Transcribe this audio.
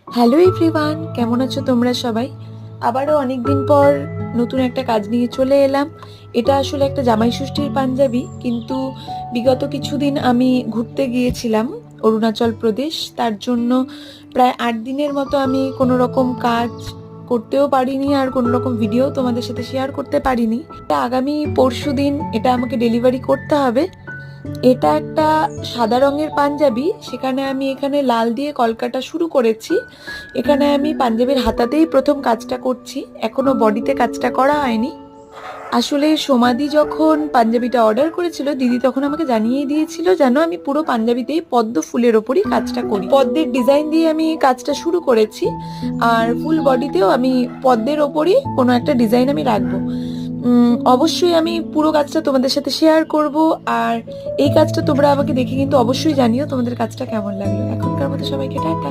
Hello everyone, কেমন আছো তোমরা সবাই? আবারও অনেকদিন পর নতুন একটা কাজ নিয়ে চলে এলাম। এটা আসলে একটা জামাই ষষ্ঠীর পাঞ্জাবি, কিন্তু বিগত কিছুদিন আমি ঘুরতে গিয়েছিলাম অরুণাচল প্রদেশ। তার জন্য প্রায় 8 দিনের মতো আমি কোনো রকম কাজ করতেও পারিনি, আর কোনো রকম ভিডিও তোমাদের সাথে শেয়ার করতে পারিনি। আগামী পরশুদিন এটা আমাকে ডেলিভারি করতে হবে। এটা একটা সাদা রঙের পাঞ্জাবি, সেখানে আমি এখানে লাল দিয়ে কলকাটা শুরু করেছি। এখানে আমি পাঞ্জাবির হাতাতেই প্রথম কাজটা করছি, এখনো বডিতে কাজটা করা হয়নি। আসলে সোমাদি যখন পাঞ্জাবিটা অর্ডার করেছিল, দিদি তখন আমাকে জানিয়ে দিয়েছিল যেন আমি পুরো পাঞ্জাবিতেই পদ্ম ফুলের ওপরই কাজটা করি। পদ্মের ডিজাইন দিয়ে আমি কাজটা শুরু করেছি, আর ফুল বডিতেও আমি পদ্মের ওপরই কোনো একটা ডিজাইন আমি রাখবো। অবশ্যই আমি পুরো কাজটা তোমাদের সাথে শেয়ার করব। আর এই কাজটা তোমরা আমাকে দেখে কিন্তু অবশ্যই জানিও তোমাদের কাজটা কেমন লাগলো। এখনকার মতো সবাইকে টাটা।